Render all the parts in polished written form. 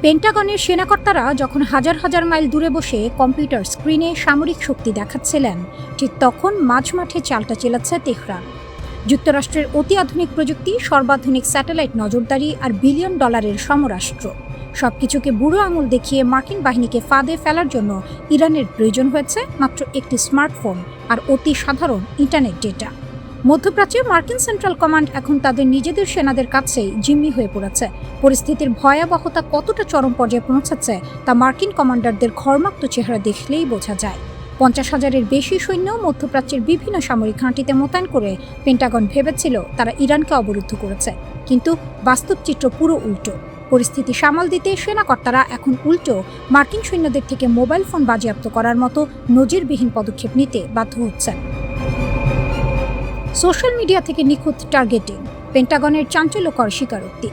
পেন্টাগনের সেনাকর্তারা যখন হাজার হাজার মাইল দূরে বসে কম্পিউটার স্ক্রিনে সামরিক শক্তি দেখাচ্ছিলেন, ঠিক তখন মাঝমাঠে চালটা চেলাচ্ছে তেহরান। যুক্তরাষ্ট্রের অতি আধুনিক প্রযুক্তি, সর্বাধুনিক স্যাটেলাইট নজরদারি আর বিলিয়ন ডলারের সমরাষ্ট্র, সবকিছুকে বুড়ো আঙুল দেখিয়ে মার্কিন বাহিনীকে ফাঁদে ফেলার জন্য ইরানের প্রয়োজন হয়েছে মাত্র একটি স্মার্টফোন আর অতি সাধারণ ইন্টারনেট ডেটা। মধ্যপ্রাচ্যে মার্কিন সেন্ট্রাল কমান্ড এখন তাদের নিজেদের সেনাদের কাছেই জিম্মি হয়ে পড়েছে। পরিস্থিতির ভয়াবহতা কতটা চরম পর্যায়ে পৌঁছাচ্ছে তা মার্কিন কমান্ডারদের ঘর্মাক্ত চেহারা দেখলেই বোঝা যায়। 50,000-এর বেশি সৈন্য মধ্যপ্রাচ্যের বিভিন্ন সামরিক ঘাঁটিতে মোতায়েন করে পেন্টাগন ভেবেছিল তারা ইরানকে অবরুদ্ধ করেছে, কিন্তু বাস্তব চিত্র পুরো উল্টো। পরিস্থিতি সামাল দিতে সেনাকর্তারা এখন উল্টো মার্কিন সৈন্যদের থেকে মোবাইল ফোন বাজেয়াপ্ত করার মতো নজিরবিহীন পদক্ষেপ নিতে বাধ্য হচ্ছেন। সোশ্যাল মিডিয়া থেকে নিখুঁত টার্গেটিং, পেন্টাগনের চাঞ্চল্যকর স্বীকারোক্তি।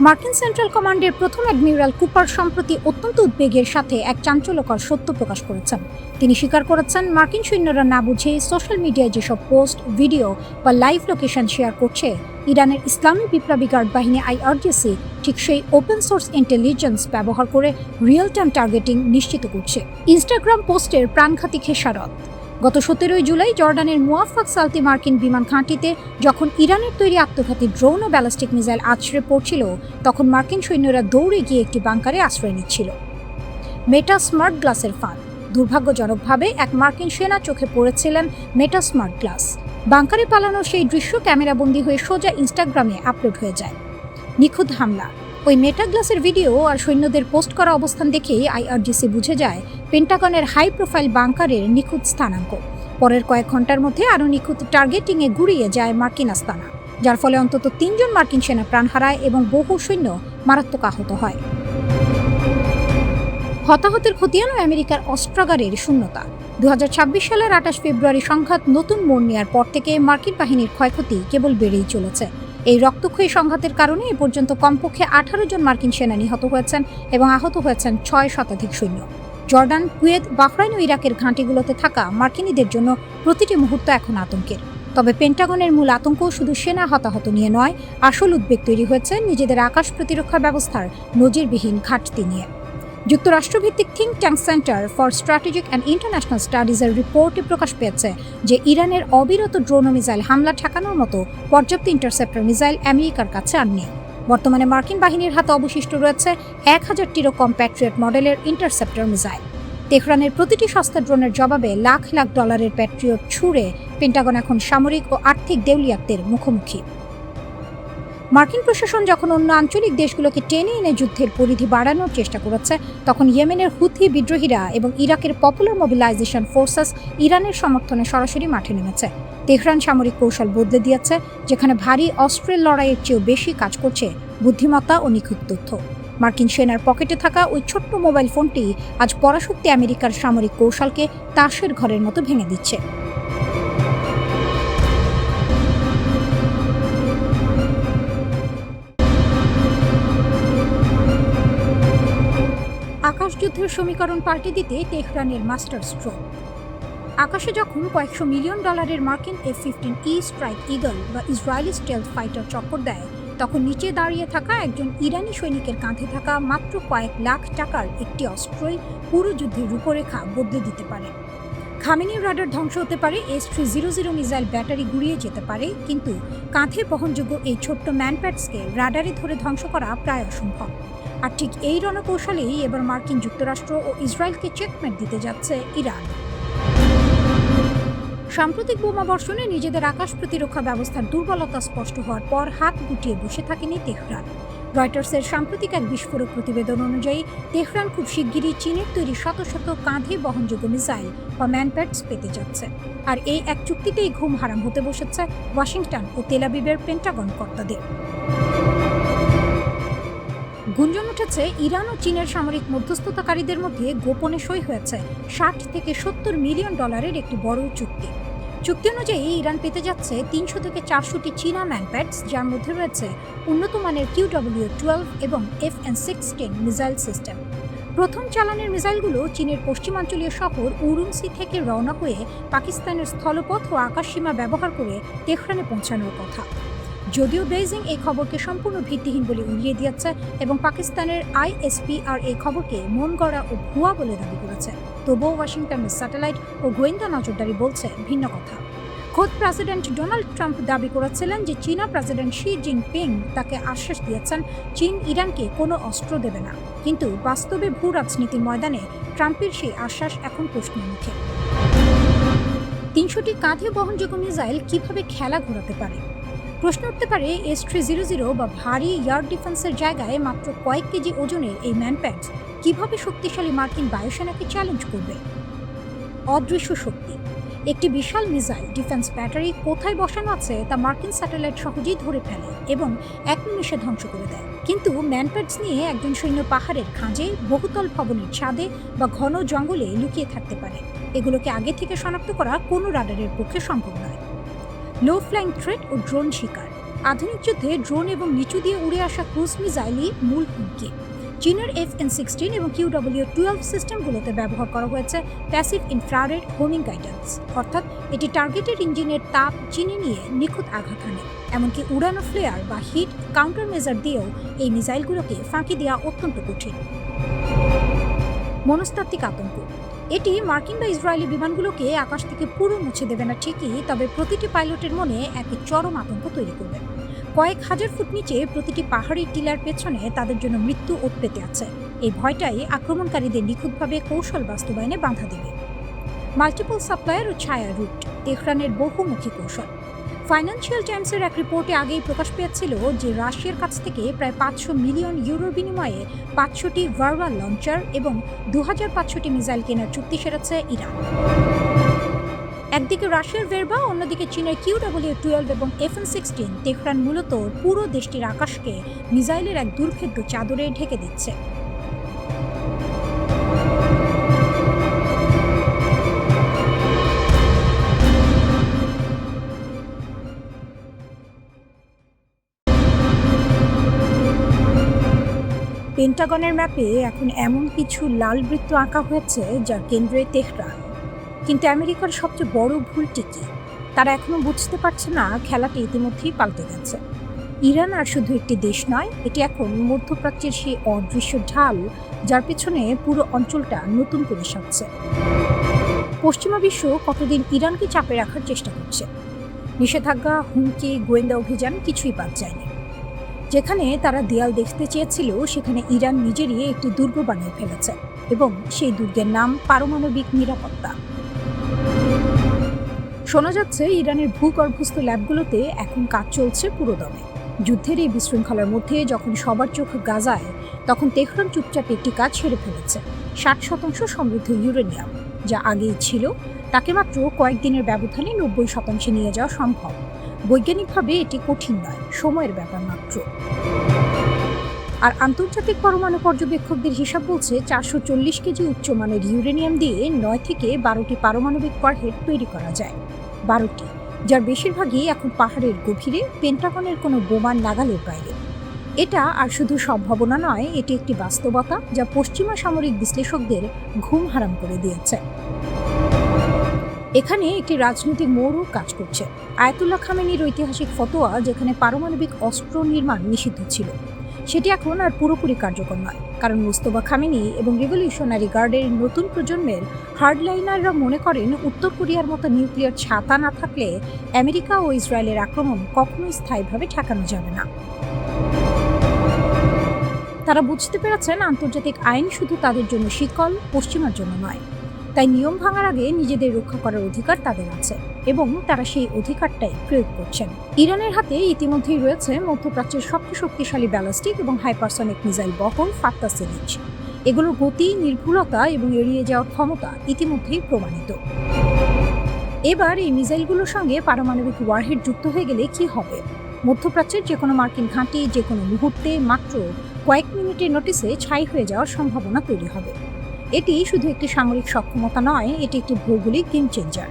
মার্কিন সেন্ট্রাল কমান্ডের প্রথম অ্যাডমিরাল কুপার সম্প্রতি অত্যন্ত উদ্বেগের সাথে এক চাঞ্চল্যকর সত্য প্রকাশ করেছেন। তিনি স্বীকার করেছেন, মার্কিন সৈন্যরা না বুঝে সোশ্যাল মিডিয়ায় যেসব পোস্ট, ভিডিও বা লাইভ লোকেশন শেয়ার করছে, ইরানের ইসলামী বিপ্লবী গার্ড বাহিনী IRGC ঠিক সেই ওপেন সোর্স ইন্টেলিজেন্স ব্যবহার করে রিয়েল টাইম টার্গেটিং নিশ্চিত করছে। ইনস্টাগ্রাম পোস্টের প্রাণঘাতী খেসারত। গত 17 জুলাই জর্ডানের মুয়াফাক সালতি মার্কিন বিমান ঘাঁটিতে যখন ইরানের তৈরি আত্মঘাতী ড্রোন ও ব্যালিস্টিক মিসাইল আছড়ে পড়ছিল, তখন মার্কিন সৈন্যরা দৌড়ে গিয়ে একটি বাংকারে আশ্রয় নিচ্ছিল। মেটা স্মার্ট গ্লাসের ফাঁদ। দুর্ভাগ্যজনকভাবে এক মার্কিন সেনা চোখে পড়েছিলেন মেটা স্মার্ট গ্লাস। বাংকারে পালানোর সেই দৃশ্য ক্যামেরাবন্দি হয়ে সোজা ইনস্টাগ্রামে আপলোড হয়ে যায়। নিখুঁত হামলা। ওই মেটা গ্লাসের ভিডিও আর সৈন্যদের পোস্ট করা অবস্থান দেখেই IRGC বুঝে যায় পেন্টাগনের হাই প্রোফাইল বাংকারের নিখুঁত স্থানাঙ্ক। পরের কয়েক ঘন্টার মধ্যে আরও নিখুঁত টার্গেটিংয়ে গুড়িয়ে যায় মার্কিন আস্তানা, যার ফলে অন্তত 3 জন মার্কিন সেনা প্রাণ হারায় এবং বহু সৈন্য মারাত্মক আহত হয়। হতাহতের খতিয়ানও আমেরিকার অস্ত্রাগারের শূন্যতা। 2026 সালের 28 ফেব্রুয়ারি সংঘাত নতুন মোড় নেওয়ার পর থেকে মার্কিন বাহিনীর ক্ষয়ক্ষতি কেবল বেড়েই চলেছে। এই রক্তক্ষয়ী সংঘাতের কারণে এ পর্যন্ত কমপক্ষে 18 জন মার্কিন সেনা নিহত হয়েছেন এবং আহত হয়েছেন 6 শতাধিক সৈন্য। জর্ডান, কুয়েত, বাহরাইন ও ইরাকের ঘাঁটিগুলোতে থাকা মার্কিনীদের জন্য প্রতিটি মুহূর্ত এখন আতঙ্কের। তবে পেন্টাগনের মূল আতঙ্ক শুধু সেনা হতাহত নিয়ে নয়, আসল উদ্বেগ তৈরি হয়েছে নিজেদের আকাশ প্রতিরক্ষা ব্যবস্থার নজিরবিহীন ঘাটতি নিয়ে। যুক্তরাষ্ট্রভিত্তিক think tank centre for strategic and international স্টাডিজের রিপোর্টে প্রকাশ পেয়েছে যে ইরানের অবিরত ড্রোন ও মিসাইল হামলা ঠেকানোর মতো পর্যাপ্ত ইন্টারসেপ্টর মিসাইল আমেরিকার কাছে আর নেই। বর্তমানে মার্কিন বাহিনীর হাতে অবশিষ্ট রয়েছে 1000-টিরও কম প্যাট্রিয়ট মডেলের ইন্টারসেপ্টর মিসাইল। তেহরানের প্রতিটি সস্তা ড্রোনের জবাবে লাখ লাখ ডলারের প্যাট্রিয়ট ছুড়ে পেন্টাগন এখন সামরিক ও আর্থিক দেউলিয়াত্বের মুখোমুখি। মার্কিন প্রশাসন যখন অন্য আঞ্চলিক দেশগুলোকে টেনে এনে যুদ্ধের পরিধি বাড়ানোর চেষ্টা করেছে, তখন ইয়েমেনের হুথি বিদ্রোহীরা এবং ইরাকের পপুলার মোবিলাইজেশন ফোর্সেস ইরানের সমর্থনে সরাসরি মাঠে নেমেছে। তেহরান সামরিক কৌশল বদলে দিয়েছে, যেখানে ভারী অস্ত্রের লড়াইয়ের চেয়েও বেশি কাজ করছে বুদ্ধিমত্তা ও নিখুঁত তথ্য। মার্কিন সেনার পকেটে থাকা ওই ছোট্ট মোবাইল ফোনটি আজ পরাশক্তি আমেরিকার সামরিক কৌশলকে তাসের ঘরের মতো ভেঙে দিচ্ছে। আকাশযুদ্ধের সমীকরণ পাল্টে দিতে তেহরানের মাস্টার স্ট্রোক। আকাশে যখন কয়েকশো মিলিয়ন ডলারের মার্কিন F-15E স্ট্রাইক ইগল বা ইসরায়েলি স্টেলথ ফাইটার চক্কর দেয়, তখন নিচে দাঁড়িয়ে থাকা একজন ইরানি সৈনিকের কাঁধে থাকা মাত্র কয়েক লাখ টাকার একটি অস্ত্রই পুরো যুদ্ধের রূপরেখা বদলে দিতে পারে। খামেনির রাডার ধ্বংস হতে পারে, S-300 মিসাইল ব্যাটারি গুড়িয়ে যেতে পারে, কিন্তু কাঁধে বহনযোগ্য এই ছোট্ট ম্যানপ্যাডসকে রাডারে ধরে ধ্বংস করা প্রায় অসম্ভব। আর ঠিক এই রণকৌশলেই এবার মার্কিন যুক্তরাষ্ট্র ও ইসরায়েলকে চেকমেট দিতে যাচ্ছে ইরান। সাম্প্রতিক বোমা বর্ষণে নিজেদের আকাশ প্রতিরক্ষা ব্যবস্থার দুর্বলতা স্পষ্ট হওয়ার পর হাত গুটিয়ে বসে থাকেনি তেহরান। রয়টার্সের সাম্প্রতিক এক বিস্ফোরক প্রতিবেদন অনুযায়ী তেহরান খুব শিগগিরই চীনের তৈরি শত শত কাঁধে বহনযোগ্য মিসাইল বা ম্যানপ্যাডস পেতে যাচ্ছে। আর এই এক চুক্তিতেই ঘুম হারাম হতে বসেছে ওয়াশিংটন ও তেল আবিবের পেন্টাগন কর্তাদের। গুঞ্জন উঠেছে ইরান ও চীনের সামরিক মধ্যস্থতাকারীদের মধ্যে গোপনে সই হয়েছে 60 থেকে 70 মিলিয়ন ডলারের একটি বড় চুক্তি। চুক্তি অনুযায়ী ইরান পেতে যাচ্ছে 300 থেকে 400টি চীনা ম্যানপ্যাডস, যার মধ্যে রয়েছে উন্নত মানের QW-12 এবং FN-16 মিসাইল সিস্টেম। প্রথম চালানের মিসাইলগুলো চীনের পশ্চিমাঞ্চলীয় শহর উরুমসি থেকে রওনা হয়ে পাকিস্তানের স্থলপথ ও আকাশসীমা ব্যবহার করে তেহরানে পৌঁছানোর কথা। যদিও বেইজিং এই খবরকে সম্পূর্ণ ভিত্তিহীন বলে উড়িয়ে দিয়েছে এবং পাকিস্তানের ISPR এই খবরকে মন গড়া ও ভুয়া বলে দাবি করেছে, তবুও ওয়াশিংটনের স্যাটেলাইট ও গোয়েন্দা নজরদারি বলছে ভিন্ন কথা। খোদ প্রেসিডেন্ট ডোনাল্ড ট্রাম্প দাবি করেছিলেন যে চীনা প্রেসিডেন্ট শি জিনপিং তাকে আশ্বাস দিয়েছেন চীন ইরানকে কোনো অস্ত্র দেবে না, কিন্তু বাস্তবে ভূ রাজনীতির ময়দানে ট্রাম্পের সেই আশ্বাস এখন প্রশ্নের মুখে। 300টি কাঁধে বহনযোগ্য মিসাইল কিভাবে খেলা ঘোরাতে পারে? প্রশ্ন উঠতে পারে, S-300 বা ভারী এয়ার ডিফেন্সের জায়গায় মাত্র কয়েক কেজি ওজনের এই ম্যানপ্যাডস কিভাবে শক্তিশালী মার্কিন বায়ুসেনাকে চ্যালেঞ্জ করবে? অদৃশ্য শক্তি। একটি বিশাল মিসাইল ডিফেন্স ব্যাটারি কোথায় বসানো আছে তা মার্কিন স্যাটেলাইট সহজেই ধরে ফেলে এবং 1 নিমেষে ধ্বংস করে দেয়। কিন্তু ম্যানপ্যাডস নিয়ে একজন সৈন্য পাহাড়ের খাঁজে, বহুতল ভবনের ছাদে বা ঘন জঙ্গলে লুকিয়ে থাকতে পারে। এগুলোকে আগে থেকে শনাক্ত করা কোনো রাডারের পক্ষে সম্ভব নয়। লো ফ্লাইং থ্রেট ও ড্রোন শিকার। আধুনিক যুদ্ধে ড্রোন এবং নিচু দিয়ে উড়ে আসা ক্রুজ মিসাইলই মূল হুমকি। চীনের FN-16 এবং QW-12 সিস্টেমগুলোতে ব্যবহার করা হয়েছে প্যাসিভ ইনফ্রারেড হোমিং গাইডেন্স, অর্থাৎ এটি টার্গেটের ইঞ্জিনের তাপ চিনে নিয়ে নিখুঁত আঘাত হানে। এমনকি উড়ানো ফ্লেয়ার বা হিট কাউন্টার মেজার দিয়েও এই মিসাইলগুলোকে ফাঁকি দেওয়া অত্যন্ত কঠিন। মনস্তাত্ত্বিক আতঙ্ক। এটি মার্কিন বা ইসরায়েলি বিমানগুলোকে আকাশ থেকে পুরো মুছে দেবে না ঠিকই, তবে প্রতিটি পাইলটের মনে এক চরম আতঙ্ক তৈরি করবে। কয়েক হাজার ফুট নিচে প্রতিটি পাহাড়ি টিলার পেছনে তাদের জন্য মৃত্যু ওত পেতে আছে। এই ভয়টাই আক্রমণকারীদের নিখুঁতভাবে কৌশল বাস্তবায়নে বাধা দেবে। মাল্টিপল সাপ্লায়ার ও ছায়া রুট। তেহরানের বহুমুখী কৌশল। ফাইন্যান্সিয়াল টাইমসের এক রিপোর্টে আগেই প্রকাশ পেয়েছিল যে রাশিয়ার কাছ থেকে প্রায় 500 মিলিয়ন ইউরোর বিনিময়ে 500টি ভার্বাল লঞ্চার এবং 2500টি মিসাইল কেনার চুক্তি সেরেছে ইরান। একদিকে রাশিয়ার ভেরবা, অন্যদিকে চীনের QW-12 এবং FN-16। তেহরান মূলত পুরো দেশটির আকাশকে মিসাইলের এক দুর্ভেদ্য চাদরে ঢেকে দিচ্ছে। পেন্টাগনের ম্যাপে এখন এমন কিছু লাল বৃত্ত আঁকা হয়েছে যার কেন্দ্রে তেহরান। কিন্তু আমেরিকার সবচেয়ে বড় ভুলটি কি? তারা এখনো বুঝতে পারছে না খেলাটি ইতিমধ্যেই পাল্টে গেছে। ইরান আর শুধু একটি দেশ নয়, এটি এখন মধ্যপ্রাচ্যের সেই অদৃশ্য ঢাল যার পেছনে পুরো অঞ্চলটা নতুন করে সাজছে। পশ্চিমা বিশ্ব কতদিন ইরানকে চাপে রাখার চেষ্টা করছে। নিষেধাজ্ঞা, হুমকি, গোয়েন্দা অভিযান কিছুই বাদ যায়নি। যেখানে তারা দেয়াল দেখতে চেয়েছিল সেখানে ইরান নিজেরই একটি দুর্গ বানিয়ে ফেলেছে এবং সেই দুর্গের নাম পারমাণবিক নিরাপত্তা। শোনা যাচ্ছে ইরানের ভূগর্ভস্থ ল্যাবগুলোতে এখন কাজ চলছে পুরোদমে। যুদ্ধের এই বিশৃঙ্খলার মধ্যে যখন সবার চোখ গাজায়, তখন তেহরান চুপচাপ একটি কাজ সেরে ফেলেছে। 60% সমৃদ্ধ ইউরেনিয়াম, যা আগেই ছিল, তাকে মাত্র কয়েকদিনের ব্যবধানে 90% নিয়ে যাওয়া সম্ভব। বৈজ্ঞানিকভাবে এটি কঠিন নয়, সময়ের ব্যাপার মাত্র। আর আন্তর্জাতিক পরমাণু পর্যবেক্ষকদের হিসাব বলছে 440 কেজি উচ্চমানের ইউরেনিয়াম দিয়ে 9 থেকে 12টি পারমাণবিক ওয়ারহেড তৈরি করা যায়। 12টি, যার বেশিরভাগই এখন পাহাড়ের গভীরে, পেন্টাগনের কোনো বোমার নাগালের বাইরে। এটা আর শুধু সম্ভাবনা নয়, এটি একটি বাস্তবতা যা পশ্চিমা সামরিক বিশ্লেষকদের ঘুম হারাম করে দিয়েছে। এখানে একটি রাজনৈতিক মোড়ও কাজ করছে। আয়াতুল্লাহ খামেনির ঐতিহাসিক ফতোয়া, যেখানে পারমাণবিক অস্ত্র নির্মাণ নিষিদ্ধ ছিল, সেটি এখন আর পুরোপুরি কার্যকর নয়, কারণ মুস্তফা খামেনি এবং রিভলিউশনারি গার্ডের নতুন প্রজন্মের হার্ডলাইনাররা মনে করেন উত্তর কোরিয়ার মতো নিউক্লিয়ার ছাতা না থাকলে আমেরিকা ও ইসরায়েলের আক্রমণ কখনোই স্থায়ীভাবে ঠেকানো যাবে না। তারা বুঝতে পেরেছেন আন্তর্জাতিক আইন শুধু তাদের জন্য শিকল, পশ্চিমার জন্য নয়। তাই নিয়ম ভাঙার আগে নিজেদের রক্ষা করার অধিকার তাদের আছে এবং তারা সেই অধিকারটাই প্রয়োগ করছেন। ইরানের হাতে ইতিমধ্যেই রয়েছে মধ্যপ্রাচ্যের সবচেয়ে শক্তিশালী ব্যালিস্টিক এবং হাইপারসনিক মিসাইল বহর ফাত্তা সিরিজ। এগুলোর গতি, নির্ভুলতা এবং এড়িয়ে যাওয়ার ক্ষমতা ইতিমধ্যেই প্রমাণিত। এবার এই মিসাইলগুলোর সঙ্গে পারমাণবিক ওয়ারহেড যুক্ত হয়ে গেলে কি হবে? মধ্যপ্রাচ্যের যে কোনো মার্কিন ঘাঁটি যে কোনো মুহূর্তে মাত্র কয়েক মিনিটের নোটিসে ছাই হয়ে যাওয়ার সম্ভাবনা তৈরি হবে। এটি শুধু একটি সামরিক সক্ষমতা নয়, এটি একটি ভৌগোলিক গেম চেঞ্জার।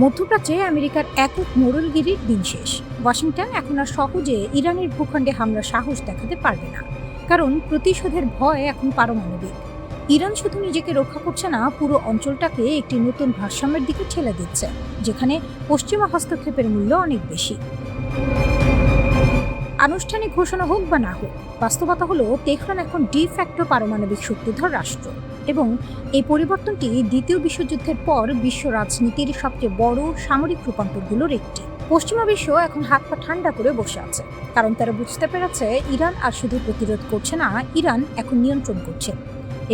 মধ্যপ্রাচ্যে আমেরিকার একক মোড়লগিরির দিন শেষ। ওয়াশিংটন এখন আর সহজে ইরানের ভূখণ্ডে হামলার সাহস দেখাতে পারবে না, কারণ প্রতিশোধের ভয় এখন পারমাণবিক। ইরান শুধু নিজেকে রক্ষা করছে না, পুরো অঞ্চলটাকে একটি নতুন ভারসাম্যের দিকে ঠেলে দিচ্ছে, যেখানে পশ্চিমা হস্তক্ষেপের মূল্য অনেক বেশি। আনুষ্ঠানিক ঘোষণা হোক বা না হোক, বাস্তবতা হলো তেহরান এখন ডি ফ্যাক্টো পারমাণবিক শক্তিধর রাষ্ট্র, এবং এই পরিবর্তনটি দ্বিতীয় বিশ্বযুদ্ধের পর বিশ্ব রাজনীতির সবচেয়ে বড় সামরিক রূপান্তরগুলোর একটি। পশ্চিমা বিশ্ব এখন হাত পা ঠান্ডা করে বসে আছে, কারণ তারা বুঝতে পেরেছে ইরান আর শুধু প্রতিরোধ করছে না, ইরান এখন নিয়ন্ত্রণ করছে।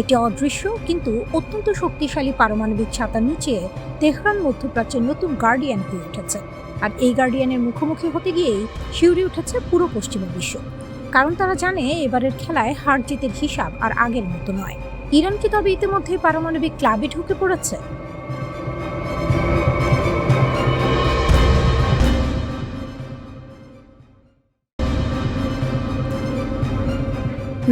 একটি অদৃশ্য কিন্তু অত্যন্ত শক্তিশালী পারমাণবিক ছাতার নিচে তেহরান মধ্যপ্রাচ্যের নতুন গার্ডিয়ান হয়ে উঠেছে। আর এই গার্ডিয়ানের মুখোমুখি হতে গিয়েই শিউরে উঠেছে পুরো পশ্চিমা বিশ্ব, কারণ তারা জানে এবারের খেলায় হার জিতের হিসাব আর আগের মতো নয়। ইরান কি তবে ইতিমধ্যে পারমাণবিক ক্লাবে ঢুকে পড়েছে?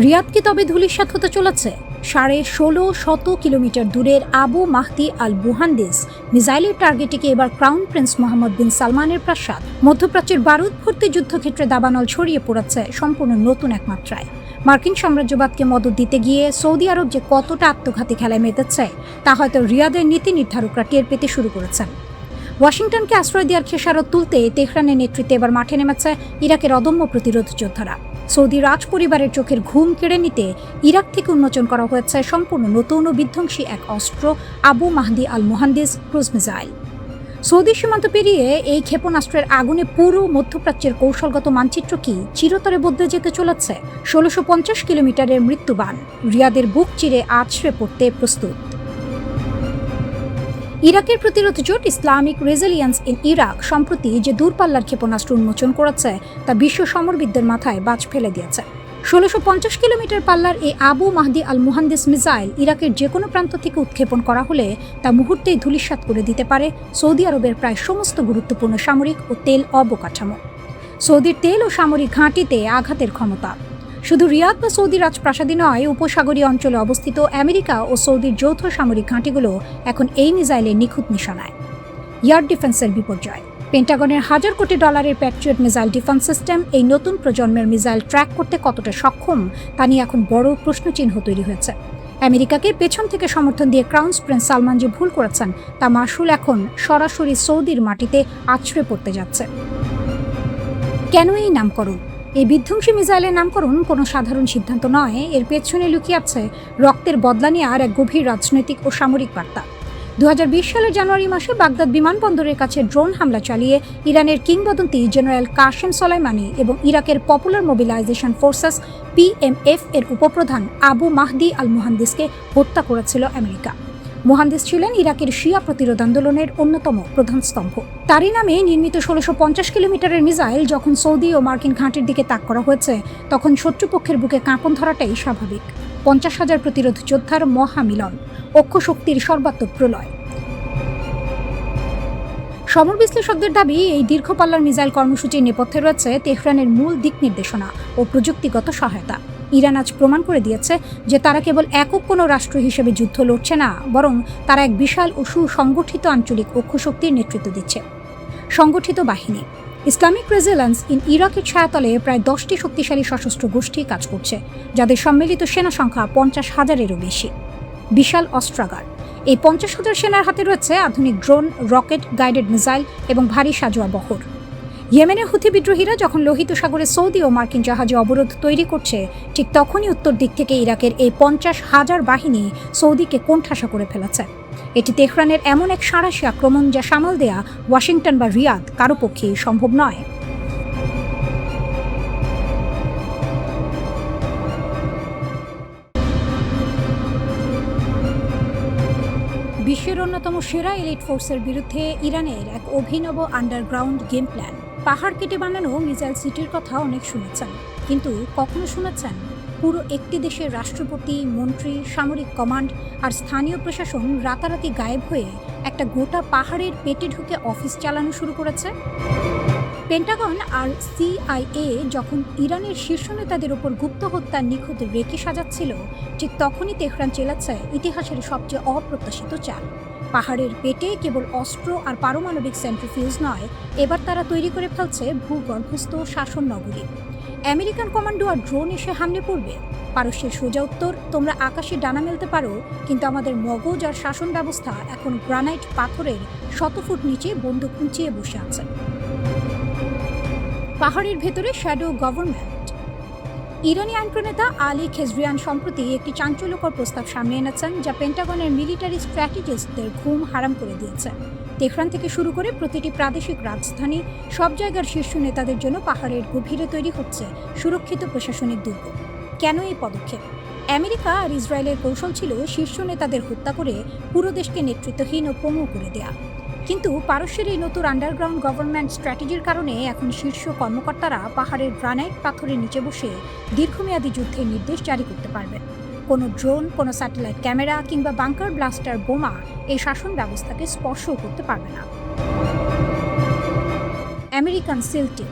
রিয়াদ কি তবে ধূলিসাৎ হতে চলেছে? 1650 কিলোমিটার দূরের আবু মাহদি আল মুহান্দিস মিসাইলের টার্গেটে এবার ক্রাউন প্রিন্স মোহাম্মদ বিন সালমানের প্রাসাদ। মধ্যপ্রাচ্যের বারুদ ভর্তি যুদ্ধক্ষেত্রে দাবানল ছড়িয়ে পড়েছে সম্পূর্ণ নতুন এক মাত্রায়। মার্কিন সাম্রাজ্যবাদকে মদত দিতে গিয়ে সৌদি আরব যে কতটা আত্মঘাতী খেলায় মেতেছে তা হয়তো রিয়াদের নীতি নির্ধারকরা টের পেতে শুরু করেছেন। ওয়াশিংটনকে আশ্রয় দেওয়ার খেসারত তুলতে তেহরানের নেতৃত্বে এবার মাঠে নেমেছে ইরাকের অদম্য প্রতিরোধ যোদ্ধারা। সৌদি রাজ পরিবারের চোখের ঘুম কেড়ে নিতে ইরাক থেকে উন্মোচন করা হয়েছে সম্পূর্ণ নতুন ও বিধ্বংসী এক অস্ত্র, আবু মাহদি আল মুহান্দিস ক্রুজ মিসাইল। সৌদি সীমান্ত পেরিয়ে এই ক্ষেপণাস্ত্রের আগুনে পুরো মধ্যপ্রাচ্যের কৌশলগত মানচিত্র কি চিরতরে বদলে যেতে চলেছে? 1650 কিলোমিটারের মৃত্যুবান রিয়াদের বুক চিরে আছড়ে পড়তে প্রস্তুত। ইরাকের প্রতিরোধ জোট ইসলামিক রেজিলিয়েন্স ইন ইরাক সম্প্রতি যে দূরপাল্লার ক্ষেপণাস্ত্র উন্মোচন করেছে তা বিশ্ব সমরবিদদের মাথায় বাজ ফেলে দিয়েছে। 1650 কিলোমিটার পাল্লার এই আবু মাহদি আল মুহান্দিস মিসাইল ইরাকের যে কোনো প্রান্ত থেকে উৎক্ষেপণ করা হলে তা মুহূর্তেই ধূলিসাৎ করে দিতে পারে সৌদি আরবের প্রায় সমস্ত গুরুত্বপূর্ণ সামরিক ও তেল অবকাঠামো। সৌদির তেল ও সামরিক ঘাঁটিতে আঘাতের ক্ষমতা। শুধু রিয়াদ বা সৌদি রাজপ্রাসাদই নয়, উপসাগরীয় অঞ্চলে অবস্থিত আমেরিকা ও সৌদির যৌথ সামরিক ঘাঁটিগুলো এখন এই মিসাইলের নিখুঁত নিশানায়। এয়ার ডিফেন্সের বিপর্যয়। পেন্টাগনের $1000 কোটি প্যাট্রিয়ট মিসাইল ডিফেন্স সিস্টেম এই নতুন প্রজন্মের মিসাইল ট্র্যাক করতে কতটা সক্ষম তা নিয়ে এখন বড় প্রশ্নচিহ্ন তৈরি হয়েছে। আমেরিকাকে পেছন থেকে সমর্থন দিয়ে ক্রাউন প্রিন্স সালমান যে ভুল করেছেন তা মাসুল এখন সরাসরি সৌদির মাটিতে আছড়ে পড়তে যাচ্ছে। কেন এই নামকরণ? এই বিধ্বংসী মিসাইলের নামকরণ কোনো সাধারণ সিদ্ধান্ত নয়, এর পেছনে লুকিয়ে আছে রক্তের বদলা নেওয়ার এক গভীর রাজনৈতিক ও সামরিক বার্তা। 2020 সালের জানুয়ারি মাসে বাগদাদ বিমানবন্দরের কাছে ড্রোন হামলা চালিয়ে ইরানের কিংবদন্তি জেনারেল কাশেম সোলাইমানি এবং ইরাকের পপুলার মোবিলাইজেশন ফোর্সেস PMF এর উপপ্রধান আবু মাহদি আল মুহান্দিসকে হত্যা করেছিল আমেরিকা। মুহান্দিস ছিলেন ইরাকের শিয়া প্রতিরোধ আন্দোলনের অন্যতম প্রধান স্তম্ভ। তারই নামে নির্মিত 1650 কিলোমিটারের মিসাইল যখন সৌদি ও মার্কিন ঘাঁটির দিকে তাক করা হয়েছে, তখন শত্রুপক্ষের বুকে কাঁপন ধরাটাই স্বাভাবিক। 50,000 প্রতিরোধ যোদ্ধার মহামিলন, অক্ষ শক্তির সর্বাত্মক প্রলয়। সমর বিশ্লেষকদের দাবি এই দীর্ঘ পাল্লার মিসাইল কর্মসূচির নেপথ্যে রয়েছে তেহরানের মূল দিক নির্দেশনা ও প্রযুক্তিগত সহায়তা। ইরান আজ প্রমাণ করে দিয়েছে যে তারা কেবল একক কোনো রাষ্ট্র হিসেবে যুদ্ধ লড়ছে না, বরং তারা এক বিশাল ও সুসংগঠিত আঞ্চলিক অক্ষশক্তির নেতৃত্ব দিচ্ছে। সংগঠিত বাহিনী। ইসলামিক রেজিলিয়েন্স ইন ইরাকের ছায়াতলে প্রায় 10টি শক্তিশালী সশস্ত্র গোষ্ঠী কাজ করছে, যাদের সম্মিলিত সেনা সংখ্যা 50,000-এরও বেশি। বিশাল অস্ত্রাগার। এই 50,000 সেনার হাতে রয়েছে আধুনিক ড্রোন, রকেট, গাইডেড মিসাইল এবং ভারী সাজোয়া বহর। ইয়েমেনের হুথি বিদ্রোহীরা যখন লোহিত সাগরে সৌদি ও মার্কিন জাহাজে অবরোধ তৈরি করছে, ঠিক তখনই উত্তর দিক থেকে ইরাকের এই 50,000 বাহিনী সৌদিকে কোণঠাসা করে ফেলেছে। এটি তেহরানের এমন এক সাঁড়াশি আক্রমণ যা সামাল দেয়া ওয়াশিংটন বা রিয়াদ কারো পক্ষেই সম্ভব নয়। বিশ্বের অন্যতম সেরা এলিট ফোর্সের বিরুদ্ধে ইরানের এক অভিনব আন্ডারগ্রাউন্ড গেম প্ল্যান। পাহাড় কেটে বানানো মিসাইল সিটির কথা অনেক শুনেছেন, কিন্তু কখনো শুনেছেন পুরো একটি দেশের রাষ্ট্রপতি, মন্ত্রী, সামরিক কমান্ড আর স্থানীয় প্রশাসন রাতারাতি গায়েব হয়ে একটা গোটা পাহাড়ের পেটে ঢুকে অফিস চালানো শুরু করেছে? পেন্টাগন আর CIA যখন ইরানের শীর্ষ নেতাদের ওপর গুপ্ত হত্যার নিখুঁত রেকি সাজাচ্ছিল, ঠিক তখনই তেহরান চেলাচ্ছে ইতিহাসের সবচেয়ে অপ্রত্যাশিত চাল। পাহাড়ের পেটে কেবল অস্ত্র আর পারমাণবিক সেন্ট্রিফিউজ নয়, এবার তারা তৈরি করে ফেলছে ভূগর্ভস্থ শাসন নগরী। আমেরিকান কমান্ডো আর ড্রোন এসে হামলে পড়বে, পারস্যের সোজা উত্তর, তোমরা আকাশে ডানা মেলতে পারো, কিন্তু আমাদের মগজ আর শাসন ব্যবস্থা এখন গ্রানাইট পাথরের 100 ফুট নিচে বন্দুক উঁচিয়ে বসে আছে। পাহাড়ের ভেতরে শ্যাডো গভর্নমেন্ট। ইরানি আইন প্রণেতা আলী খেজরিয়ান সম্প্রতি একটি চাঞ্চল্যকর প্রস্তাব সামনে এনেছেন, যা পেন্টাগনের মিলিটারি স্ট্র্যাটেজিস্টদের ঘুম হারাম করে দিয়েছে। তেহরান থেকে শুরু করে প্রতিটি প্রাদেশিক রাজধানী, সব জায়গার শীর্ষ নেতাদের জন্য পাহাড়ের গভীরে তৈরি হচ্ছে সুরক্ষিত প্রশাসনিক দুর্গ। কেন এই পদক্ষেপ? আমেরিকা আর ইসরায়েলের কৌশল ছিল শীর্ষ নেতাদের হত্যা করে পুরো দেশকে নেতৃত্বহীন ও পঙ্গু করে দেয়া। কিন্তু পারস্যের এই নতুন আন্ডারগ্রাউন্ড গভর্নমেন্ট স্ট্র্যাটেজির কারণে এখন শীর্ষ কর্মকর্তারা পাহাড়ের গ্রানাইট পাথরের নিচে বসে দীর্ঘমেয়াদী যুদ্ধের নির্দেশ জারি করতে পারবেন। কোনো ড্রোন, কোনো স্যাটেলাইট ক্যামেরা কিংবা বাংকার ব্লাস্টার বোমা এই শাসন ব্যবস্থাকে স্পর্শও করতে পারবে না। American seal team.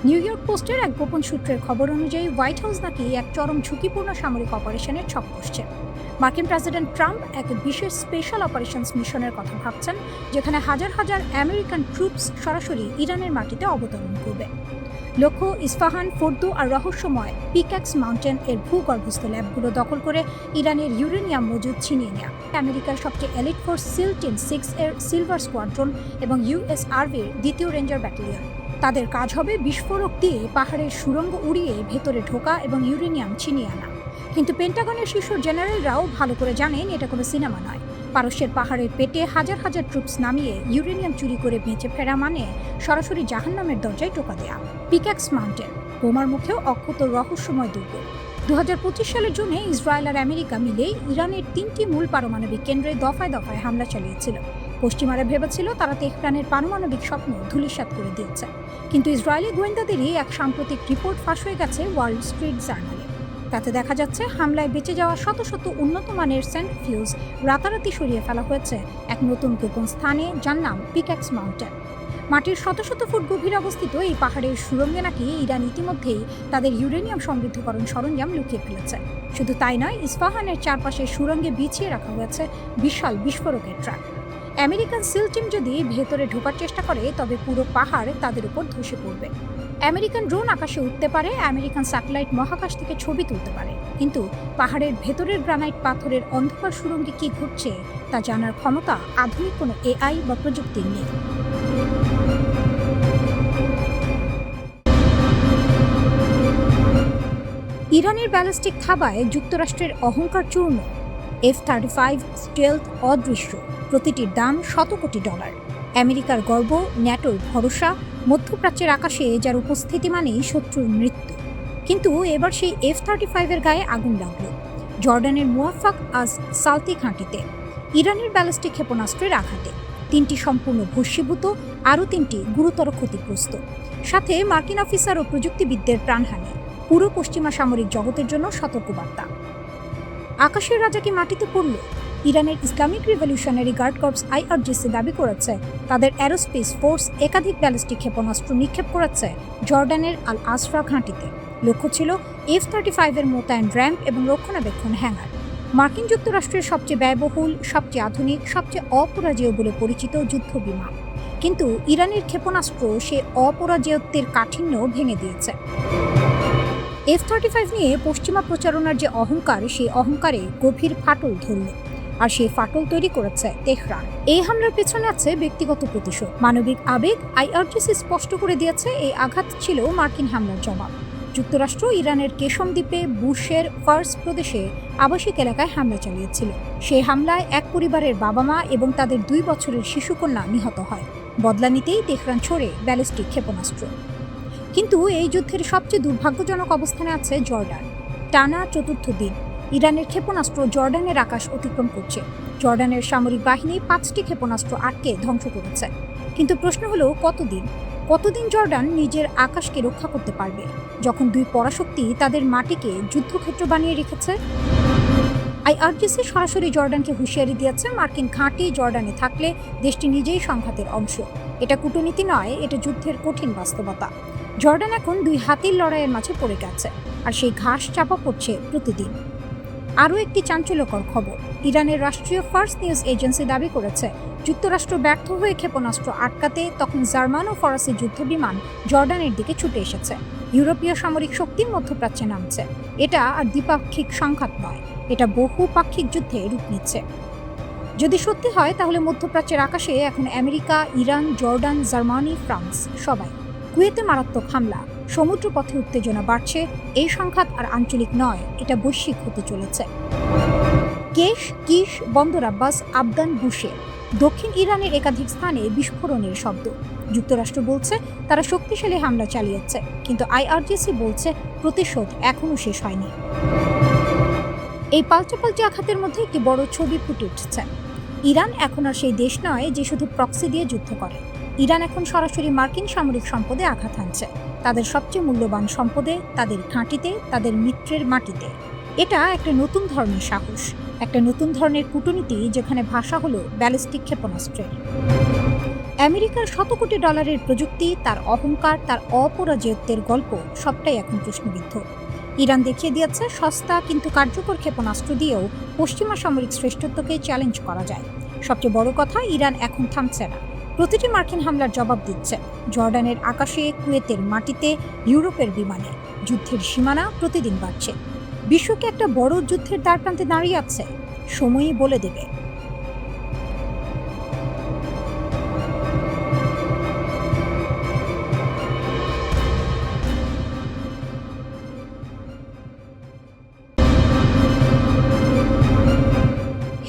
New York পোস্টের এক গোপন সূত্রের খবর অনুযায়ী হোয়াইট হাউস নাকি এক চরম ঝুঁকিপূর্ণ সামরিক অপারেশনের ছক কষছে। মার্কিন প্রেসিডেন্ট ট্রাম্প এক বিশেষ স্পেশাল অপারেশনস মিশনের কথা ভাবছেন, যেখানে হাজার হাজার আমেরিকান ট্রুপস সরাসরি ইরানের মাটিতে অবতরণ করবে। লক্ষ্য ইস্পাহান, ফোর্দো আর রহস্যময় পিক্যাক্স মাউন্টেন এর ভূগর্ভস্থ ল্যাবগুলো দখল করে ইরানের ইউরেনিয়াম মজুদ ছিনিয়ে নেওয়া। আমেরিকার সবচেয়ে এলিট ফোর্স সিল টিম 6 এর সিলভার স্কোয়াড্রন এবং ইউএস আর্মির 2য় রেঞ্জার ব্যাটালিয়ন, তাদের কাজ হবে বিস্ফোরক দিয়ে পাহাড়ের সুড়ঙ্গ উড়িয়ে ভেতরে ঢোকা এবং ইউরেনিয়াম ছিনিয়ে আনা। কিন্তু পেন্টাগনের শীর্ষ জেনারেলরাও ভালো করে জানেন এটা কোনো সিনেমা নয়। পারস্যের পাহাড়ের পেটে হাজার হাজার ট্রুপস নামিয়ে ইউরেনিয়াম চুরি করে বেঁচে ফেরা মানে সরাসরি জাহান্নামের দরজায় টোকা দেয়া। পিক্যাক্স মাউন্টেন বোমার মুখেও অক্ষত রহস্যময় দুর্গ। 2025 সালের জুনে ইসরায়েল আর আমেরিকা মিলে ইরানের 3টি মূল পারমাণবিক কেন্দ্রে দফায় দফায় হামলা চালিয়েছিল। পশ্চিমারা ভেবেছিল তারা তেহরানের পারমাণবিক স্বপ্ন ধূলিসাৎ করে দিয়েছে। কিন্তু ইসরায়েলি গোয়েন্দাদেরই এক সাম্প্রতিক রিপোর্ট ফাঁস হয়ে গেছে ওয়াল স্ট্রিট জার্নালে। তাতে দেখা যাচ্ছে হামলায় বেঁচে যাওয়া শত শত উন্নত মানের সেন্ট্রিফিউজ রাতারাতি সরিয়ে ফেলা হয়েছে এক নতুন গোপন স্থানে, যার নাম পিক্যাক্স মাউন্টেন। মাটির শত শত ফুট গভীরে অবস্থিত এই পাহাড়ের সুড়ঙ্গে নাকি ইরান ইতিমধ্যেই তাদের ইউরেনিয়াম সমৃদ্ধকরণ সরঞ্জাম লুকিয়ে ফেলেছে। শুধু তাই নয়, ইস্পাহানের চারপাশে সুড়ঙ্গে বিছিয়ে রাখা হয়েছে বিশাল বিস্ফোরকের ট্রাক। আমেরিকান সিল টিম যদি ভেতরে ঢোকার চেষ্টা করে, তবে পুরো পাহাড় তাদের উপর ধসে পড়বে। আমেরিকান ড্রোন আকাশে উঠতে পারে, আমেরিকান স্যাটেলাইট মহাকাশ থেকে ছবি তুলতে পারে, কিন্তু পাহাড়ের ভেতরের গ্রানাইট পাথরের অন্ধকার সুড়ঙ্গে কি ঘটছে তা জানার ক্ষমতা আধুনিক কোনো এআই বা প্রযুক্তির নেই। ইরানের ব্যালিস্টিক থাবায় যুক্তরাষ্ট্রের অহংকার চূর্ণ। F-35 স্টেলথ অদৃশ্য, প্রতিটির দাম $100 কোটি। আমেরিকার গর্ব, ন্যাটোর ভরসা, মধ্যপ্রাচ্যের আকাশে যার উপস্থিতি মানেই শত্রুর মৃত্যু। কিন্তু এবার সেই F-35 এর গায়ে আগুন লাগলো জর্ডানের মুওয়াফাক আজ সালতি ঘাঁটিতে, ইরানের ব্যালিস্টিক ক্ষেপণাস্ত্রের আঘাতে। 3টি সম্পূর্ণ ভস্মীভূত, আরও 3টি গুরুতর ক্ষতিগ্রস্ত, সাথে মার্কিন অফিসার ও প্রযুক্তিবিদদের প্রাণহানি। পুরো পশ্চিমা সামরিক জগতের জন্য সতর্কবার্তা। আকাশের রাজা কি মাটিতে পড়ল? ইরানের Islamic revolutionary guard corps IRGC দাবি করেছে তাদের অ্যারোস্পেস ফোর্স একাধিক ব্যালিস্টিক ক্ষেপণাস্ত্র নিক্ষেপ করেছে জর্ডানের আল আসফা ঘাঁটিতে। লক্ষ্য ছিল F-35 এর মোতায়েন র্যাম্প এবং রক্ষণাবেক্ষণ হ্যাঙ্গার। মার্কিন যুক্তরাষ্ট্রের সবচেয়ে ব্যয়বহুল, সবচেয়ে আধুনিক, সবচেয়ে অপরাজেয় বলে পরিচিত যুদ্ধ বিমান। কিন্তু ইরানের ক্ষেপণাস্ত্র সে অপরাজেয়ত্বের কাঠিন্য ভেঙে দিয়েছে। F-35 নিয়ে পশ্চিমা প্রচারণার যে অহংকার, সেই অহংকারে গভীর ফাটল ধরল, আর সেই ফাটল তৈরি করেছে তেহরান। এই হামলার পেছনে আছে ব্যক্তিগত প্রতিশোধ, মানবিক আবেগ। IRGC স্পষ্ট করে দিয়েছে এই আঘাত ছিল মার্কিন হামলার জবাব। যুক্তরাষ্ট্র ইরানের কেশম দ্বীপে বুশের ফার্স প্রদেশে আবাসিক এলাকায় হামলা চালিয়েছিল। সেই হামলায় এক পরিবারের বাবা-মা এবং তাদের 2 বছরের শিশুকন্যা নিহত হয়। বদলা নিতেই তেহরান ছোড়ে ব্যালিস্টিক ক্ষেপণাস্ত্র। কিন্তু এই যুদ্ধের সবচেয়ে দুর্ভাগ্যজনক অবস্থানে আছে জর্ডান। টানা 4র্থ দিন ইরানের ক্ষেপণাস্ত্র জর্ডানের আকাশ অতিক্রম করছে। জর্ডানের সামরিক বাহিনী 5টি ক্ষেপণাস্ত্র আটকে ধ্বংস করেছে। কিন্তু প্রশ্ন হলো, কতদিন জর্ডান নিজের আকাশকে রক্ষা করতে পারবে, যখন 2 পরাশক্তি তাদের মাটিকে যুদ্ধক্ষেত্র বানিয়ে রেখেছে? IRGC সরাসরি জর্ডানকে হুঁশিয়ারি দিয়েছে, মার্কিন ঘাঁটি জর্ডানে থাকলে দেশটি নিজেই সংঘাতের অংশ। এটা কূটনীতি নয়, এটা যুদ্ধের কঠিন বাস্তবতা। জর্ডান এখন 2 হাতির লড়াইয়ের মাঝে পড়ে গেছে, আর সেই ঘাস চাপা পড়ছে প্রতিদিন। আরও একটি চাঞ্চল্যকর খবর, ইরানের রাষ্ট্রীয় ফার্স নিউজ এজেন্সি দাবি করেছে যুক্তরাষ্ট্র ব্যর্থ হয়ে ক্ষেপণাস্ত্র আটকাতে তখন জার্মান ও ফরাসি যুদ্ধবিমান জর্ডানের দিকে ছুটে এসেছে। ইউরোপীয় সামরিক শক্তি মধ্যপ্রাচ্যে নামছে। এটা আর দ্বিপাক্ষিক সংঘাত নয়, এটা বহুপাক্ষিক যুদ্ধে রূপ নিচ্ছে। যদি সত্যি হয় তাহলে মধ্যপ্রাচ্যের আকাশে এখন America, Iran, Jordan, Germany, France সবাই। কুয়েতে মারাত্মক হামলা, সমুদ্রপথে উত্তেজনা বাড়ছে। এই সংঘাত আর আঞ্চলিক নয়, এটা বৈশ্বিক হতে চলেছে। কেশ, কিশ, বন্দর আব্বাস, আবদান, বুশে, দক্ষিণ ইরানের একাধিক স্থানে বিস্ফোরণের শব্দ। যুক্তরাষ্ট্র বলছে তারা শক্তিশালী হামলা চালিয়েছে, কিন্তু আইআরজিসি বলছে প্রতিশোধ এখনও শেষ হয়নি। এই পাল্টাপাল্টি আঘাতের মধ্যে একটি বড় ছবি ফুটে উঠছে। ইরান এখন আর সেই দেশ নয় যে শুধু প্রক্সি দিয়ে যুদ্ধ করে। ইরান এখন সরাসরি মার্কিন সামরিক সম্পদে আঘাত হানছে, তাদের সবচেয়ে মূল্যবান সম্পদে, তাদের ঘাঁটিতে, তাদের মিত্রের মাটিতে। এটা একটা নতুন ধরনের সাহস, একটা নতুন ধরনের কূটনীতি, যেখানে ভাষা হলো ব্যালিস্টিক ক্ষেপণাস্ত্রের। আমেরিকার শত কোটি ডলারের প্রযুক্তি, তার অহংকার, তার অপরাজয়ত্বের গল্প সবটাই এখন প্রশ্নবিদ্ধ। ইরান দেখিয়ে দিয়েছে সস্তা কিন্তু কার্যকর ক্ষেপণাস্ত্র দিয়েও পশ্চিমা সামরিক শ্রেষ্ঠত্বকে চ্যালেঞ্জ করা যায়। সবচেয়ে বড় কথা, ইরান এখন থামছে না, প্রতিটি মার্কিন হামলার জবাব দিচ্ছে। জর্ডানের আকাশে, কুয়েতের মাটিতে, ইউরোপের বিমানে। যুদ্ধের সীমানা প্রতিদিন বাড়ছে। বিশ্বকে একটা বড় যুদ্ধের দ্বারপ্রান্তে দাঁড়িয়ে আছে, সময়ই বলে দেবে।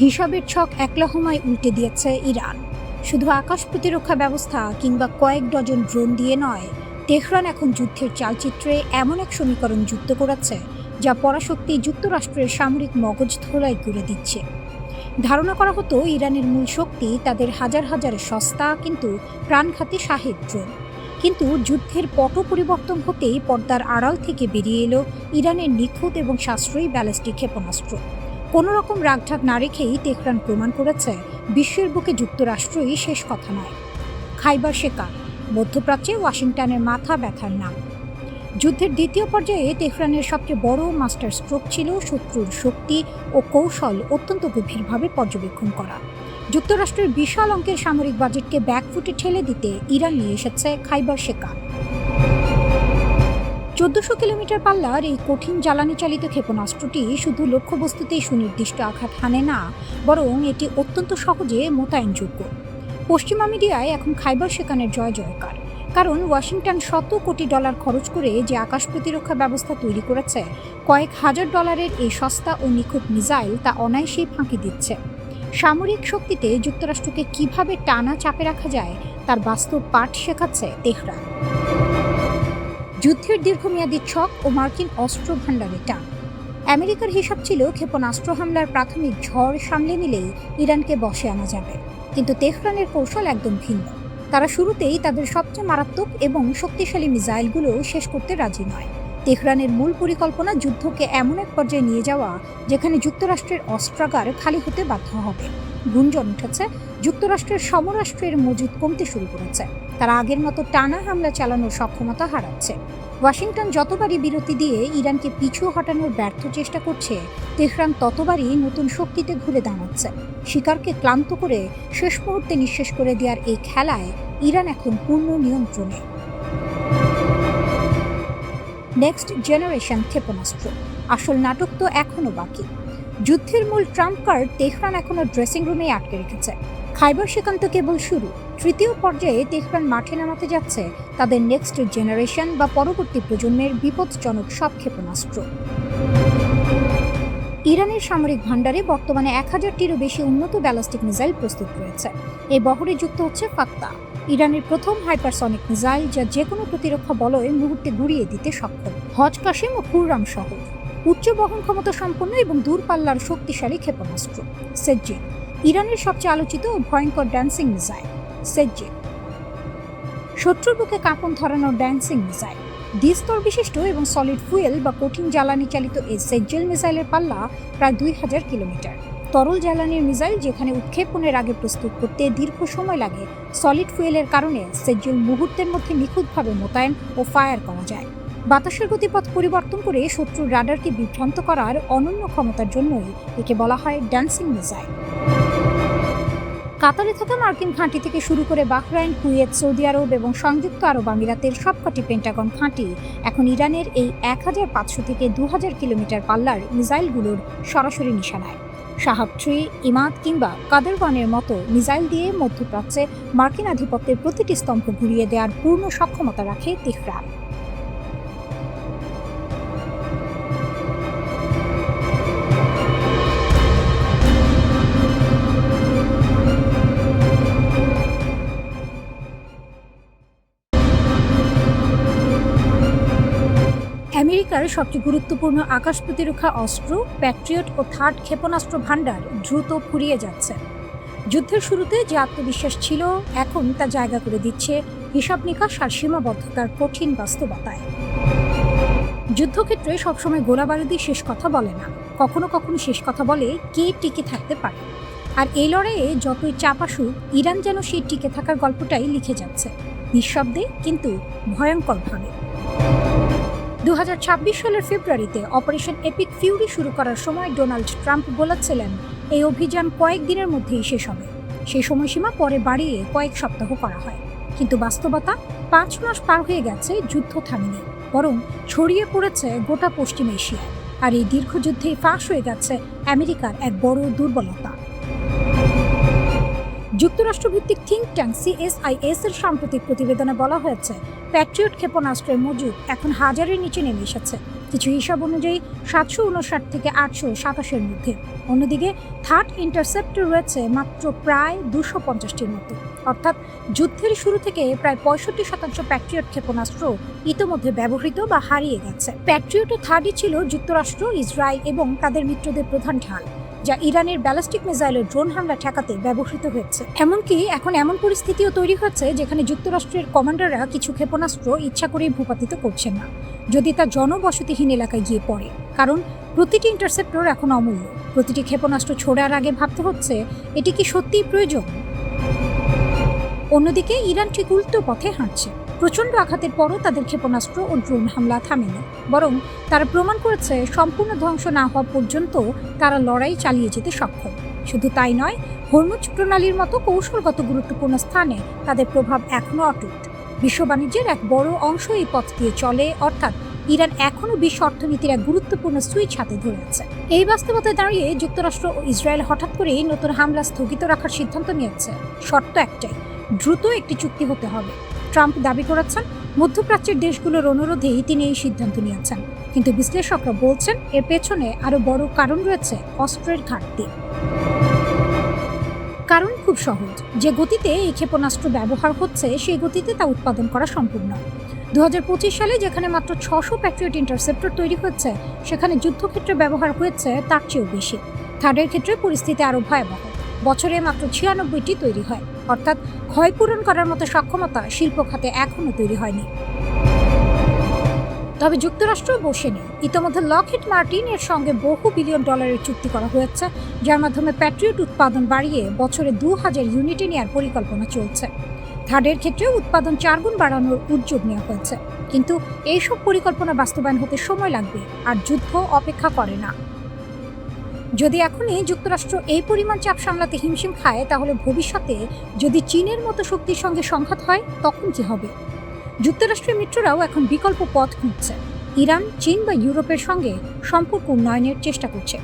হিসাবের ছক একলহমায় উল্টে দিয়েছে ইরান। শুধু আকাশ প্রতিরক্ষা ব্যবস্থা কিংবা কয়েক ডজন ড্রোন দিয়ে নয়, তেহরান এখন যুদ্ধের চালচিত্রে এমন এক সমীকরণ যুক্ত করেছে যা পরাশক্তি যুক্তরাষ্ট্রের সামরিক মগজ ধোলাই করে দিচ্ছে। ধারণা করা হতো ইরানের মূল শক্তি তাদের হাজার হাজার সস্তা কিন্তু প্রাণঘাতী শাহেদ ড্রোন। কিন্তু যুদ্ধের পট পরিবর্তন হতেই পর্দার আড়াল থেকে বেরিয়ে এলো ইরানের নিখুঁত এবং সাশ্রয়ী ব্যালিস্টিক ক্ষেপণাস্ত্র। কোনো রকম রাগঢাক না রেখেই তেহরান প্রমাণ করেছে বিশ্বের বুকে যুক্তরাষ্ট্রই শেষ কথা নয়। খাইবার শেকার, মধ্যপ্রাচ্যে ওয়াশিংটনের মাথা ব্যথার নাম। যুদ্ধের দ্বিতীয় পর্যায়ে তেহরানের সবচেয়ে বড় মাস্টার স্ট্রোক ছিল শত্রুর শক্তি ও কৌশল অত্যন্ত গভীরভাবে পর্যবেক্ষণ করা। যুক্তরাষ্ট্রের বিশাল অঙ্কের সামরিক বাজেটকে ব্যাকফুটে ঠেলে দিতে ইরান নিয়ে এসেছে খাইবার শেকার। 1400 কিলোমিটার পাল্লার এই কঠিন জ্বালানি চালিত ক্ষেপণাস্ত্রটি শুধু লক্ষ্যবস্তুতেই সুনির্দিষ্ট আঘাত হানে না, বরং এটি অত্যন্ত সহজে মোতায়েনযোগ্য। পশ্চিমা মিডিয়ায় এখন খাইবার শেকানের জয় জয়কার, কারণ ওয়াশিংটন শত কোটি ডলার খরচ করে যে আকাশ প্রতিরক্ষা ব্যবস্থা তৈরি করেছে, কয়েক হাজার ডলারের এই সস্তা ও নিখুঁত মিসাইল তা অনায়াসেই ফাঁকি দিচ্ছে। সামরিক শক্তিতে যুক্তরাষ্ট্রকে কিভাবে টানা চাপে রাখা যায় তার বাস্তব পাঠ শেখাচ্ছে তেহরান। যুদ্ধের দীর্ঘমেয়াদী ছক ও মার্কিন অস্ত্র ভাণ্ডারে টান। আমেরিকার হিসাব ছিল ক্ষেপণাস্ত্র হামলার প্রাথমিক ঝড় সামলে নিলেই ইরানকে বশে আনা যাবে, কিন্তু তেহরানের কৌশল একদম ভিন্ন। তারা শুরুতেই তাদের সবচেয়ে মারাত্মক এবং শক্তিশালী মিসাইলগুলো শেষ করতে রাজি নয়। তেহরানের মূল পরিকল্পনা যুদ্ধকে এমন এক পর্যায়ে নিয়ে যাওয়া যেখানে যুক্তরাষ্ট্রের অস্ত্রাগার খালি হতে বাধ্য হবে। গুঞ্জন উঠেছে যুক্তরাষ্ট্রের সমরাষ্ট্রের মজুদ কমতে শুরু করেছে, তারা আগের মতো টানা হামলা চালানোর সক্ষমতা হারাচ্ছে। ওয়াশিংটন যতবারই বিরতি দিয়ে ইরানকে পিছু হটানোর ব্যর্থ চেষ্টা করছে, তেহরান ততবারই নতুন শক্তিতে ঘুরে দাঁড়াচ্ছে। শিকারকে ক্লান্ত করে শেষ মুহূর্তে নিঃশেষ করে দেওয়ার এই খেলায় ইরান এখন পূর্ণ নিয়ন্ত্রণে। নেক্সট জেনারেশন ক্ষেপণাস্ত্র, আসল নাটক তো এখনো বাকি। যুদ্ধের মূল ট্রাম্প কার্ড তেহরান এখনো ড্রেসিং রুমে আটকে রেখেছে। খাইবার শেকান তো কেবল শুরু। তৃতীয় পর্যায়ে তেহরান মাঠে নামাতে যাচ্ছে তাদের নেক্সট জেনারেশন বা পরবর্তী প্রজন্মের বিপজ্জনক সব ক্ষেপণাস্ত্র। ইরানের সামরিক ভাণ্ডারে বর্তমানে 1000টিরও বেশি উন্নত ব্যালিস্টিক মিসাইল প্রস্তুত রয়েছে। এই বহরে যুক্ত হচ্ছে ফাত্তা, ইরানের প্রথম হাইপারসনিক মিসাইল যা যে কোনো প্রতিরক্ষা বলয় মুহূর্তে গুড়িয়ে দিতে সক্ষম। হজ কাসিম ও খুররাম সহ উচ্চ বহন ক্ষমতা সম্পন্ন এবং দূরপাল্লার শক্তিশালী ক্ষেপণাস্ত্র। সেজ্জিন, ইরানের সবচেয়ে আলোচিত ও ভয়ঙ্কর ড্যান্সিং মিসাইল। সেজ্জিন শত্রুর বুকে কাঁপন ধরানোর ড্যান্সিং মিসাইল। দ্বিস্তর বিশিষ্ট এবং সলিড ফুয়েল বা কঠিন জ্বালানি চালিত এই সেজ্জেল মিসাইলের পাল্লা প্রায় 2000 কিলোমিটার। তরল জ্বালানির মিসাইল যেখানে উৎক্ষেপণের আগে প্রস্তুত করতে দীর্ঘ সময় লাগে, সলিড ফুয়েলের কারণে সেজ্জেল মুহূর্তের মধ্যে নিখুঁতভাবে মোতায়েন ও ফায়ার করা যায়। বাতাসের গতিপথ পরিবর্তন করে শত্রুর রাডারকে বিভ্রান্ত করার অনন্য ক্ষমতার জন্যই একে বলা হয় ড্যান্সিং মিসাইল। কাতারে থাকা মার্কিন ঘাঁটি থেকে শুরু করে বাহরাইন, কুয়েত, সৌদি আরব এবং সংযুক্ত আরব আমিরাতের সবকটি পেন্টাগন ঘাঁটি এখন ইরানের এই ১৫০০ থেকে ২০০০ কিলোমিটার পাল্লার মিসাইলগুলোর সরাসরি নিশানায়। শাহাব-3, ইমাদ কিংবা কাদের-1-এর মতো মিসাইল দিয়ে মধ্যপ্রাচ্যে মার্কিন আধিপত্যের প্রতিটি স্তম্ভ ঘুরিয়ে দেওয়ার পূর্ণ সক্ষমতা রাখে তেহরান। আমেরিকার সবচেয়ে গুরুত্বপূর্ণ আকাশ প্রতিরক্ষা অস্ত্র প্যাট্রিয়ট ও থার্ড ক্ষেপণাস্ত্র ভাণ্ডার দ্রুত ফুরিয়ে যাচ্ছে। যুদ্ধের শুরুতে যে আত্মবিশ্বাস ছিল, এখন তা জায়গা করে দিচ্ছে হিসাব নিকাশ আর সীমাবদ্ধতার কঠিন বাস্তবতায়। যুদ্ধক্ষেত্রে সবসময় গোলাবারুদি শেষ কথা বলে না, কখনো কখনো শেষ কথা বলে কে টিকে থাকতে পারে। আর এই লড়াইয়ে যতই চাপ আসুক, ইরান যেন সেই টিকে থাকার গল্পটাই লিখে যাচ্ছে, নিঃশব্দে কিন্তু ভয়ঙ্করভাবে। ২০২৬ সালের ফেব্রুয়ারিতে অপারেশন এপিক ফিউরি শুরু করার সময় ডোনাল্ড ট্রাম্প বলেছিলেন এই অভিযান কয়েকদিনের মধ্যেই শেষ হবে। সেই সময়সীমা পরে বাড়িয়ে কয়েক সপ্তাহ করা হয়, কিন্তু বাস্তবতা ৫ মাস পার হয়ে গেছে, যুদ্ধ থামেনি, বরং ছড়িয়ে পড়েছে গোটা পশ্চিম এশিয়ায়। আর এই দীর্ঘ যুদ্ধেই ফাঁস হয়ে গেছে আমেরিকার এক বড় দুর্বলতা। যুক্তরাষ্ট্রভিত্তিক থিঙ্ক ট্যাঙ্ক CSIS এর সাম্প্রতিক প্রতিবেদনে বলা হয়েছে প্যাট্রিয়ট ক্ষেপণাস্ত্রের মজুদ এখন ১০০০-এর নিচে নেমে এসেছে, কিছু হিসাব অনুযায়ী ৭৫৯ থেকে ৮২৭-এর মধ্যে। অন্যদিকে থার্ড ইন্টারসেপ্টর রয়েছে মাত্র প্রায় ২৫০টির মতো, অর্থাৎ যুদ্ধের শুরু থেকে প্রায় ৬৫% প্যাট্রিয়ট ক্ষেপণাস্ত্র ইতোমধ্যে ব্যবহৃত বা হারিয়ে গেছে। প্যাট্রিয়ট ও থার্ডই ছিল যুক্তরাষ্ট্র, ইসরায়েল এবং তাদের মিত্রদের প্রধান ঢাল, যা ইরানের ব্যালিস্টিক মিসাইলের ড্রোন হামলা ঠেকাতে ব্যবহৃত হয়েছে। এমনকি এখন এমন পরিস্থিতিও তৈরি হচ্ছে যেখানে যুক্তরাষ্ট্রের কমান্ডাররা কিছু ক্ষেপণাস্ত্র ইচ্ছা করেই ভূপাতিত করছেন না, যদি তা জনবসতিহীন এলাকায় গিয়ে পড়ে। কারণ প্রতিটি ইন্টারসেপ্টর এখন অমূল্য, প্রতিটি ক্ষেপণাস্ত্র ছোড়ার আগে ভাবতে হচ্ছে এটি কি সত্যিই প্রয়োজন। অন্যদিকে ইরান ঠিক উল্টো পথে হাঁটছে। প্রচণ্ড আঘাতের পরও তাদের ক্ষেপণাস্ত্র ও ড্রোন হামলা থামেনি, বরং তারা প্রমাণ করেছে সম্পূর্ণ ধ্বংস না হওয়া পর্যন্ত তারা লড়াই চালিয়ে যেতে সক্ষম। শুধু তাই নয়, হরমুজ প্রণালীর মতো কৌশলগত গুরুত্বপূর্ণ স্থানে তাদের প্রভাব এখনও অটুট। বিশ্ব বাণিজ্যের এক বড় অংশ এই পথ দিয়ে চলে, অর্থাৎ ইরান এখনও বিশ্ব অর্থনীতির এক গুরুত্বপূর্ণ সুইচ হাতে ধরে আছে। এই বাস্তবতায় দাঁড়িয়ে যুক্তরাষ্ট্র ও ইসরায়েল হঠাৎ করেই নতুন হামলা স্থগিত রাখার সিদ্ধান্ত নিয়েছে। শর্ত একটাই, দ্রুত একটি চুক্তি হতে হবে। ট্রাম্প দাবি করেছেন মধ্যপ্রাচ্যের দেশগুলোর অনুরোধেই তিনি এই সিদ্ধান্ত নিয়েছেন, কিন্তু বিশ্লেষকরা বলছেন এর পেছনে আরও বড় কারণ রয়েছে অস্ত্রের ঘাটতি। কারণ খুব সহজ, যে গতিতে এই ক্ষেপণাস্ত্র ব্যবহার হচ্ছে সেই গতিতে তা উৎপাদন করা সম্ভব নয়। ২০২৫ সালে যেখানে মাত্র ৬০০ প্যাট্রিয়ট ইন্টারসেপ্টর তৈরি হচ্ছে, সেখানে যুদ্ধক্ষেত্রে ব্যবহার হয়েছে তার চেয়েও বেশি। থার্ডের ক্ষেত্রে পরিস্থিতি আরও ভয়াবহ, বছরে মাত্র ৯৬টি তৈরি হয়, অর্থাৎ ক্ষয়পূরণ করার মতো সক্ষমতা শিল্প খাতে এখনও তৈরি হয়নি। তবে যুক্তরাষ্ট্র বসে নেই। ইতিমধ্যে লকহিড মার্টিন এর সঙ্গে বহু বিলিয়ন ডলারের চুক্তি করা হয়েছে, যার মাধ্যমে প্যাট্রিয়ট উৎপাদন বাড়িয়ে বছরে ২০০০ ইউনিটে নেওয়ার পরিকল্পনা চলছে। থার্ডের ক্ষেত্রে উৎপাদন ৪ গুণ বাড়ানোর উদ্যোগ নেওয়া হয়েছে, কিন্তু এইসব পরিকল্পনা বাস্তবায়ন হতে সময় লাগবে, আর যুদ্ধ অপেক্ষা করে না। যদি এখনই যুক্তরাষ্ট্র এই পরিমাণ চাপ সামলাতে হিমশিম খায়, তাহলে ভবিষ্যতে যদি চীনের মতো শক্তির সঙ্গে সংঘাত হয়, তখন কি হবে? যুক্তরাষ্ট্রের মিত্ররাও এখন বিকল্প পথ খুঁজছে। ইরান, চীন বা ইউরোপের সঙ্গে সম্পর্ক উন্নয়নের চেষ্টা করছে,